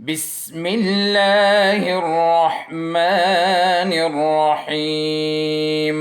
बिस्मिल्लाहिर्रहमानिर्रहीम।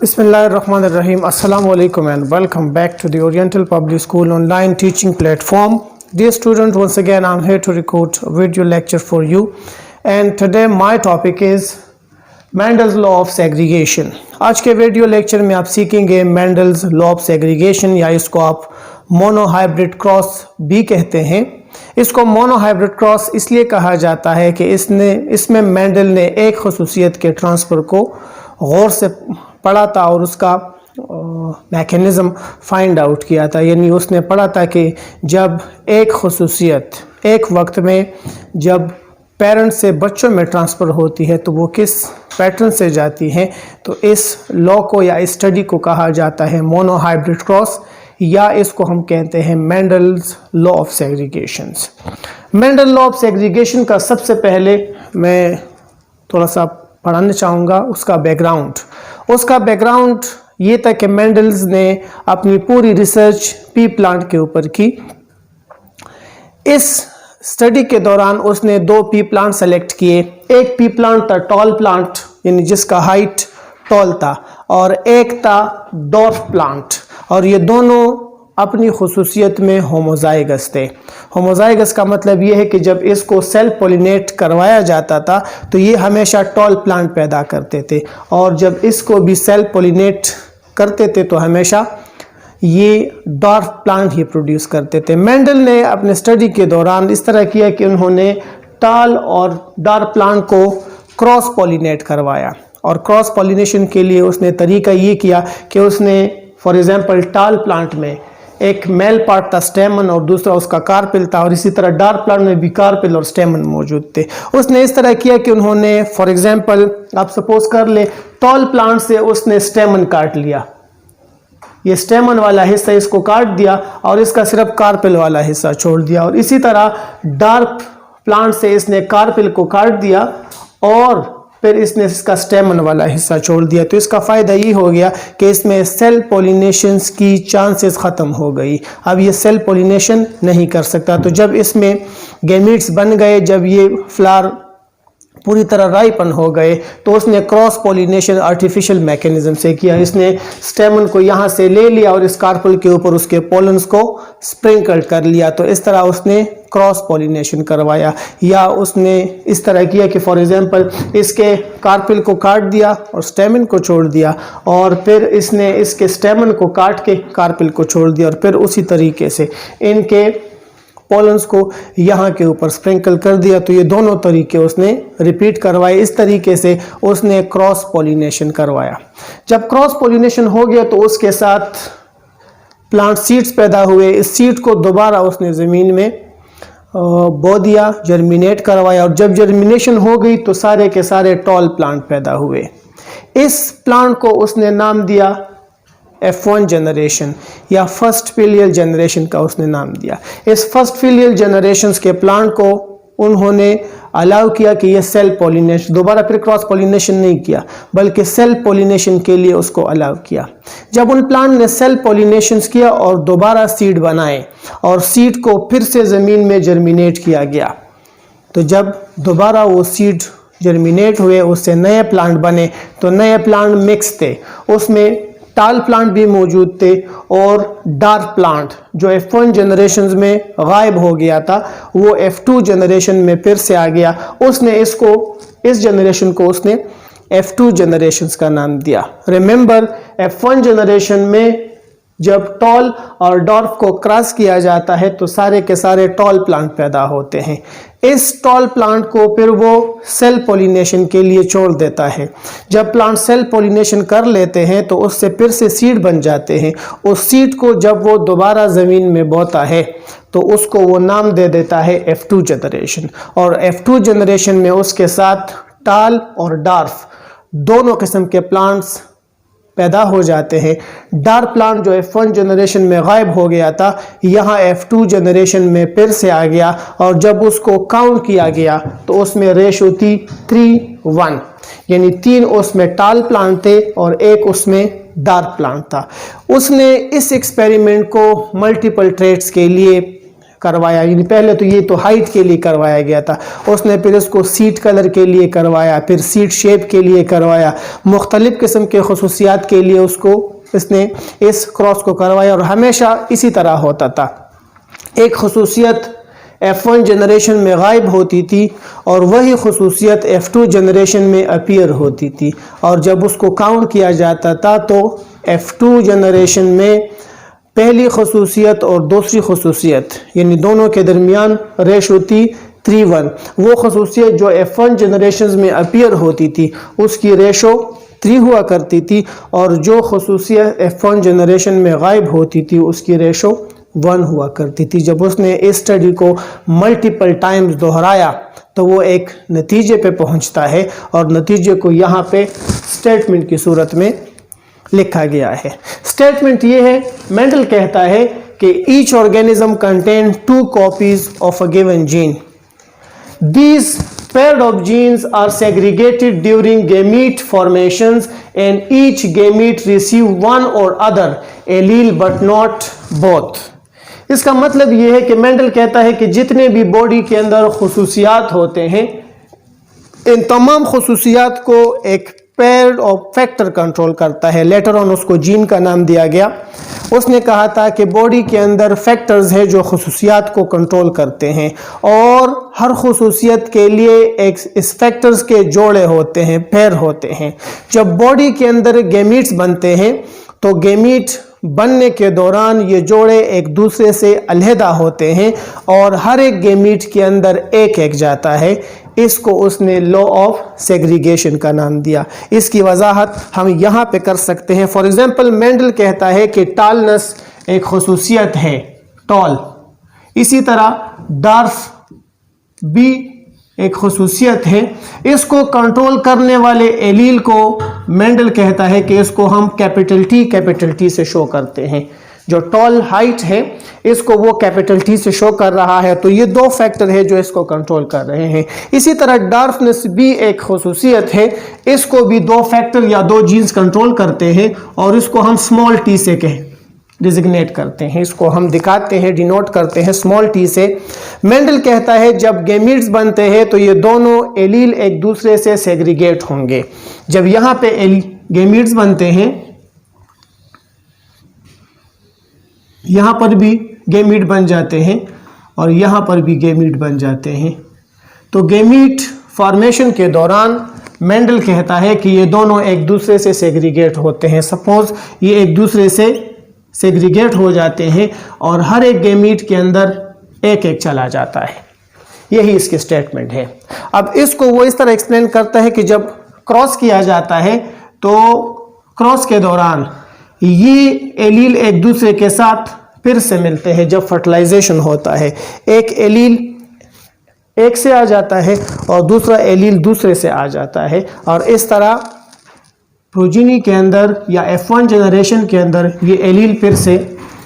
Bismillahirrahmanirrahim. Assalamu alaikum and welcome back to the Oriental Public School online teaching platform. Dear students, once again I'm here to record a video lecture for you, and today my topic is Mendel's law of segregation. आज के video lecture में आप सीखेंगे Mendel's law of segregation, या इसको आप monohybrid cross भी कहते हैं। इसको मोनोहाइब्रिड क्रॉस इसलिए कहा जाता है कि इसमें मेंडल ने एक खसूसियत के ट्रांसफ़र को गौर से पढ़ा था और उसका मैकेनिज़्म फाइंड आउट किया था। यानी उसने पढ़ा था कि जब एक खसूसियत एक वक्त में जब पेरेंट्स से बच्चों में ट्रांसफ़र होती है तो वो किस पैटर्न से जाती है। तो इस लॉ को या इस स्टडी को कहा जाता है मोनोहाइब्रिड क्रॉस, या इसको हम कहते हैं Mendel's law of segregations. Mendel law of segregation का सबसे पहले मैं थोड़ा सा पढ़ाना चाहूँगा उसका बैकग्राउंड ये था कि मेंडल्स ने अपनी पूरी रिसर्च पी प्लांट के ऊपर की। इस स्टडी के दौरान उसने दो पी प्लांट सेलेक्ट किए। एक पी प्लांट था टॉल प्लांट, यानी जिसका हाइट टॉल था, और एक था डॉर्फ प्लांट, और ये दोनों अपनी खुसूसियत में होमोजाइगस थे। होमोजाइगस का मतलब ये है कि जब इसको सेल्फ पोलिनेट करवाया जाता था तो ये हमेशा टॉल प्लांट पैदा करते थे, और जब इसको भी सेल्फ पोलिनेट करते थे तो हमेशा ये डॉर्फ प्लांट ही प्रोड्यूस करते थे। मेंडल ने अपने स्टडी के दौरान इस तरह किया कि उन्होंने टॉल और डॉर्फ प्लांट को क्रॉस पोलिनेट करवाया, और क्रॉस पोलिनेशन के लिए उसने तरीका ये किया कि उसने फॉर एग्जांपल टॉल प्लांट में एक मेल पार्ट था स्टेमन और दूसरा उसका कार्पिल था, और इसी तरह डॉर्फ प्लांट में भी कार्पिल और स्टेमन मौजूद थे। उसने इस तरह किया कि उन्होंने फॉर एग्जांपल आप सपोज कर ले टॉल प्लांट से उसने स्टेमन काट लिया, ये स्टेमन वाला हिस्सा इसको काट दिया और इसका सिर्फ कार्पिल वाला हिस्सा छोड़ दिया, और इसी तरह डॉर्फ प्लांट से इसने कार्पिल को काट दिया और फिर इसने इसका स्टेमन वाला हिस्सा छोड़ दिया। तो इसका फ़ायदा ये हो गया कि इसमें सेल पोलिनेशन की चांसेस ख़त्म हो गई। अब ये सेल पोलिनेशन नहीं कर सकता। तो जब इसमें गैमीट्स बन गए, जब ये फ्लावर पूरी तरह राइपन हो गए, तो उसने क्रॉस पोलिनेशन आर्टिफिशियल मैकेनिज्म से किया। इसने स्टेमन को यहाँ से ले लिया और इस कार्पल के ऊपर उसके पोलन्स को स्प्रिंकल कर लिया। तो इस तरह उसने क्रॉस पोलिनेशन करवाया। या उसने इस तरह किया कि फॉर एग्जांपल इसके कार्पिल को काट दिया और स्टेमन को छोड़ दिया, और फिर इसने इसके स्टेमन को काट के कार्पिल को छोड़ दिया, और फिर उसी तरीके से इनके पोलन्स को यहाँ के ऊपर स्प्रिंकल कर दिया। तो ये दोनों तरीके उसने रिपीट करवाए। इस तरीके से उसने क्रॉस पोलिनेशन करवाया। जब क्रॉस पोलिनेशन हो गया तो उसके साथ प्लांट सीड्स पैदा हुए। इस सीड को दोबारा उसने ज़मीन में बो दिया, जर्मिनेट करवाया, और जब जर्मिनेशन हो गई तो सारे के सारे टॉल प्लांट पैदा हुए। इस प्लांट को उसने नाम दिया F1 जनरेशन, या फर्स्ट फिलियल जनरेशन का उसने नाम दिया। इस फर्स्ट फिलियल जनरेशन के प्लांट को उन्होंने अलाउ किया कि ये सेल्फ पोलिनेशन, दोबारा फिर क्रॉस पोलिनेशन नहीं किया बल्कि सेल्फ पोलिनेशन के लिए उसको अलाउ किया। जब उन प्लांट ने सेल्फ पोलिनेशन किया और दोबारा सीड बनाए और सीड को फिर से ज़मीन में जर्मिनेट किया गया, तो जब दोबारा वो सीड जर्मिनेट हुए उससे नए प्लांट बने, तो नए प्लांट मिक्स थे। उसमें टॉल प्लांट भी मौजूद थे और डॉर्फ प्लांट जो F1 जनरेशन में गायब हो गया था वो F2 जनरेशन में फिर से आ गया। उसने इस जनरेशन को उसने F2 जनरेशन का नाम दिया। रिमेंबर, F1 जनरेशन में जब टॉल और डॉर्फ को क्रॉस किया जाता है तो सारे के सारे टॉल प्लांट पैदा होते हैं। इस टॉल प्लांट को फिर वो सेल्फ पोलिनेशन के लिए छोड़ देता है। जब प्लांट सेल्फ पोलिनेशन कर लेते हैं तो उससे फिर से सीड बन जाते हैं। उस सीड को जब वो दोबारा ज़मीन में बोता है तो उसको वो नाम दे देता है F2 जनरेशन, और F2 जनरेशन में उसके साथ टॉल और डॉर्फ दोनों किस्म के प्लांट्स पैदा हो जाते हैं। डॉर्फ प्लांट जो F1 जनरेशन में गायब हो गया था यहाँ F2 जनरेशन में फिर से आ गया, और जब उसको काउंट किया गया तो उसमें रेशो थी 3:1, यानी 3 उसमें टॉल प्लांट थे और 1 उसमें डार्क प्लांट था। उसने इस एक्सपेरिमेंट को मल्टीपल ट्रेड्स के लिए करवाया, यानी पहले तो ये तो हाइट के लिए करवाया गया था, उसने फिर इसको सीट कलर के लिए करवाया, फिर सीट शेप के लिए करवाया, मुख्तलिफ किस्म के खसूसियात के लिए इसने इस क्रॉस को करवाया और हमेशा इसी तरह होता था। एक खसूसियत F1 जनरेशन में गायब होती थी और वही खसूसियत F2 जनरेशन में अपीयर होती थी, और जब उसको काउंट किया जाता था तो F2 जनरेशन में पहली खसूसियत और दूसरी खसूसियत यानी दोनों के दरमियान रेशो थी 3:1। वो खसूसियत जो F1 जनरेशन में अपीयर होती थी उसकी रेशो 3 हुआ करती थी, और जो खसूसियत F1 जनरेशन में गायब होती थी उसकी रेशो 1 हुआ करती थी। जब उसने इस स्टडी को मल्टीपल टाइम्स दोहराया तो वो एक नतीजे पे पहुंचता है, और नतीजे को यहाँ पे स्टेटमेंट की सूरत में लिखा गया है। स्टेटमेंट ये है, मेंडल कहता है कि each organism contain 2 copies of a given gene. These paired of genes are segregated during gamete formations and each gamete receive one or other allele but not both। इसका मतलब यह है कि मेंडल कहता है कि जितने भी बॉडी के अंदर खुसूसियात होते हैं, इन तमाम खुसूसियात को एक पेयर ऑफ फैक्टर कंट्रोल करता है। लेटर ऑन उसको जीन का नाम दिया गया। उसने कहा था कि बॉडी के अंदर फैक्टर्स है जो खुसूसियात को कंट्रोल करते हैं, और हर खुसूसियत के लिए एक इस फैक्टर्स के जोड़े होते हैं, पेयर होते हैं। जब बॉडी के अंदर गेमीट्स बनते हैं तो गेमीट बनने के दौरान ये जोड़े एक दूसरे से अलहदा होते हैं और हर एक गेमीट के अंदर एक एक जाता है। इसको उसने लॉ ऑफ सेग्रीगेशन का नाम दिया। इसकी वजाहत हम यहाँ पे कर सकते हैं। फॉर एग्जांपल मेंडल कहता है कि टॉलनेस एक खुसूसियत है, टॉल। इसी तरह डार्फ भी एक खुसूसियत है। इसको कंट्रोल करने वाले एलील को मेंडल कहता है कि इसको हम कैपिटल टी से शो करते हैं। जो टॉल हाइट है इसको वो कैपिटल टी से शो कर रहा है, तो ये 2 फैक्टर है जो इसको कंट्रोल कर रहे हैं। इसी तरह डार्कनेस भी एक खुसूसियत है, इसको भी 2 फैक्टर या 2 जीन्स कंट्रोल करते हैं, और इसको हम स्मॉल टी से डिजिग्नेट करते हैं। इसको हम दिखाते हैं, डिनोट करते हैं स्मॉल टी से। मेंडल कहता है जब गेमीट्स बनते हैं तो ये दोनों एलील एक दूसरे से सेग्रीगेट होंगे। जब यहाँ पे गेमीट्स बनते हैं, यहाँ पर भी गेमीट बन जाते हैं और यहाँ पर भी गेमीट बन जाते हैं, तो गेमीट फॉर्मेशन के दौरान मेंडल कहता है कि ये दोनों एक दूसरे से सेग्रीगेट होते हैं। सपोज ये एक दूसरे से सेग्रीगेट हो जाते हैं और हर एक गेमीट के अंदर एक एक चला जाता है। यही इसकी स्टेटमेंट है। अब इसको वो इस तरह एक्सप्लेन करता है कि जब क्रॉस किया जाता है तो क्रॉस के दौरान ये एलील एक दूसरे के साथ फिर से मिलते हैं। जब फर्टिलाइजेशन होता है, एक एलील एक से आ जाता है और दूसरा एलील दूसरे से आ जाता है, और इस तरह प्रोजीनी के अंदर या F1 जनरेशन के अंदर ये एलील फिर से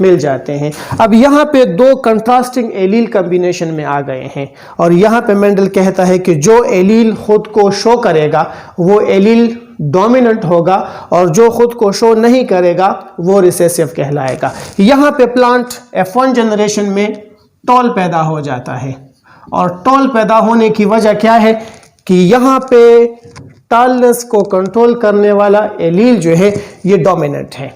मिल जाते हैं। अब यहाँ पे 2 कंट्रास्टिंग एलील कॉम्बिनेशन में आ गए हैं, और यहाँ पे मेंडल कहता है कि जो एलील खुद को शो करेगा वो एलील डोमिनेंट होगा, और जो खुद को शो नहीं करेगा वो रिसेसिव कहलाएगा। यहाँ पे प्लांट F1 जनरेशन में टॉल पैदा हो जाता है, और टॉल पैदा होने की वजह क्या है कि यहाँ पे टॉलनेस को कंट्रोल करने वाला एलील जो है ये डोमिनेंट है।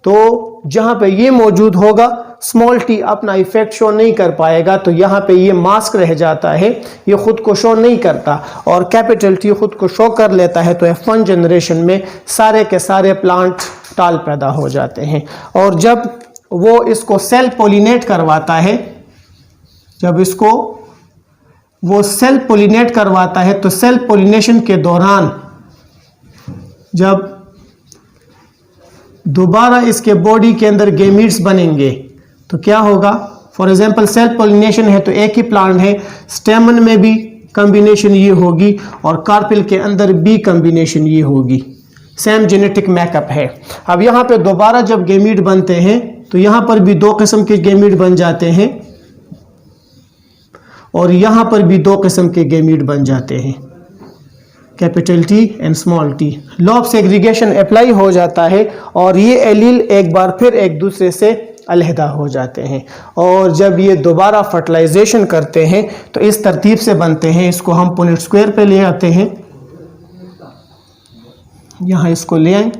तो जहाँ पे ये मौजूद होगा स्मॉल टी अपना इफेक्ट शो नहीं कर पाएगा, तो यहाँ पे ये मास्क रह जाता है, ये खुद को शो नहीं करता, और कैपिटल टी खुद को शो कर लेता है। तो F1 जनरेशन में सारे के सारे प्लांट टाल पैदा हो जाते हैं। और जब वो इसको सेल पोलिनेट करवाता है, जब इसको वो सेल पोलिनेट करवाता है तो सेल पोलिनेशन के दौरान जब दोबारा इसके बॉडी के अंदर गेमीट्स बनेंगे तो क्या होगा। फॉर एग्जांपल सेल पोलिनेशन है तो एक ही प्लांट है, स्टेमन में भी कॉम्बिनेशन ये होगी और कार्पिल के अंदर भी कॉम्बिनेशन ये होगी, सेम जेनेटिक मैकअप है। अब यहाँ पे दोबारा जब गेमीट बनते हैं तो यहाँ पर भी 2 किस्म के गेमीट बन जाते हैं और यहाँ पर भी 2 किस्म के गेमीट बन जाते हैं। Capital T and small T. Law of segregation apply हो जाता है और ये एलील एक बार फिर एक दूसरे से अलहदा हो जाते हैं, और जब ये दोबारा फर्टिलाइजेशन करते हैं तो इस तरतीब से बनते हैं। इसको हम पुनेट स्क्वायर पे ले आते हैं, यहाँ इसको ले आए,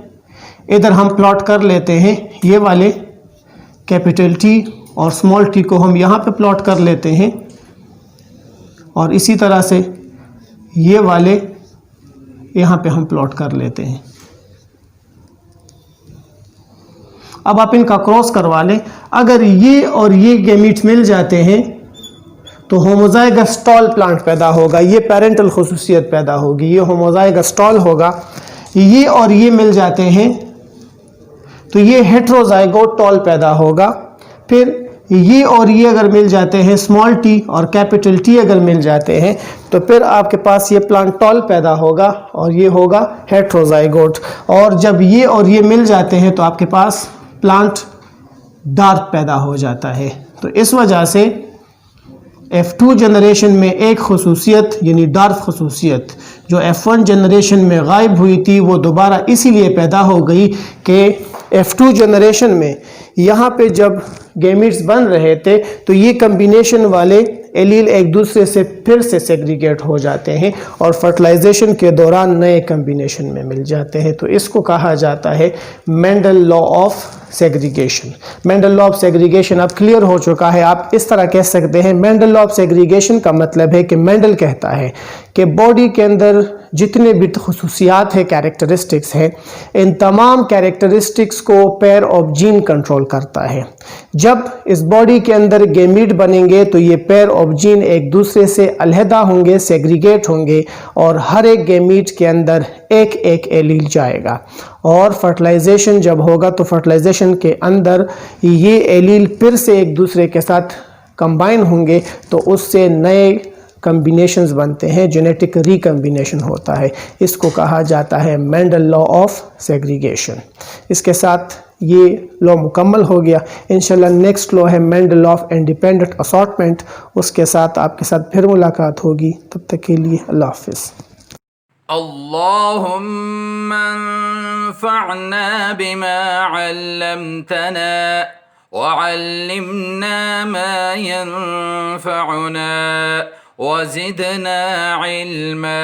इधर हम प्लॉट कर लेते हैं। ये वाले कैपिटल टी और स्मॉल टी को हम यहाँ पे प्लॉट कर लेते हैं, और इसी तरह से ये वाले यहाँ पे हम प्लॉट कर लेते हैं। अब आप इनका क्रॉस करवा लें। अगर ये और ये गैमीट्स मिल जाते हैं तो होमोजाइगस टॉल प्लांट पैदा होगा, ये पेरेंटल खुसूसियत पैदा होगी, ये होमोजाइगस टॉल होगा। ये और ये मिल जाते हैं तो ये हेट्रोजाइगोट टॉल पैदा होगा। फिर ये और ये अगर मिल जाते हैं, स्मॉल टी और कैपिटल टी अगर मिल जाते हैं, तो फिर आपके पास ये प्लांट टॉल पैदा होगा और ये होगा हेट्रोजाइगोट। और जब ये और ये मिल जाते हैं तो आपके पास प्लांट डार्क पैदा हो जाता है। तो इस वजह से F2 जनरेशन में एक खुसूसियत यानी डार्क खुसूसियत जो F1 जनरेशन में गायब हुई थी, वो दोबारा इसीलिए पैदा हो गई कि F2 जनरेशन में यहाँ पे जब गैमीट्स बन रहे थे तो ये कम्बिनेशन वाले एलील एक दूसरे से फिर से सेग्रीगेट हो जाते हैं और फर्टिलाइजेशन के दौरान नए कम्बिनेशन में मिल जाते हैं। तो इसको कहा जाता है Mendel law of segregation. Mendel law of segregation अब क्लियर हो चुका है। आप इस तरह कह सकते हैं, मेंडल लॉ ऑफ सेग्रीगेशन का मतलब है कि मेंडल कहता है कि बॉडी के अंदर जितने भी खुसूसियात है, कैरेक्टरिस्टिक्स है, इन तमाम कैरेक्टरिस्टिक्स को पेयर ऑफ जीन कंट्रोल करता है। जब इस बॉडी के अंदर गैमीट बनेंगे तो ये पेयर ऑफ जीन एक दूसरे से अलहदा होंगे, सेग्रीगेट होंगे, और हर एक गैमीट के अंदर एक एक एलील जाएगा। और फर्टिलाइजेशन जब होगा तो फर्टिलाइजेशन के अंदर ये एलील फिर से एक दूसरे के साथ कंबाइन होंगे, तो उससे नए कम्बिनेशंस बनते हैं, जेनेटिक रिकम्बिनेशन होता है। इसको कहा जाता है मेंडल लॉ ऑफ सेग्रीगेशन। इसके साथ ये लॉ मुकम्मल हो गया। इंशाल्लाह नेक्स्ट लॉ है Mendel law of independent assortment. उसके साथ आपके साथ फिर मुलाकात होगी। तब तक के लिए अल्लाह हाफिज़। अल्लाहुम्मा अंफ़अना बिमा अल्लमतना वअल्लिमना मा यंफ़अुना वज़िदना इल्मा।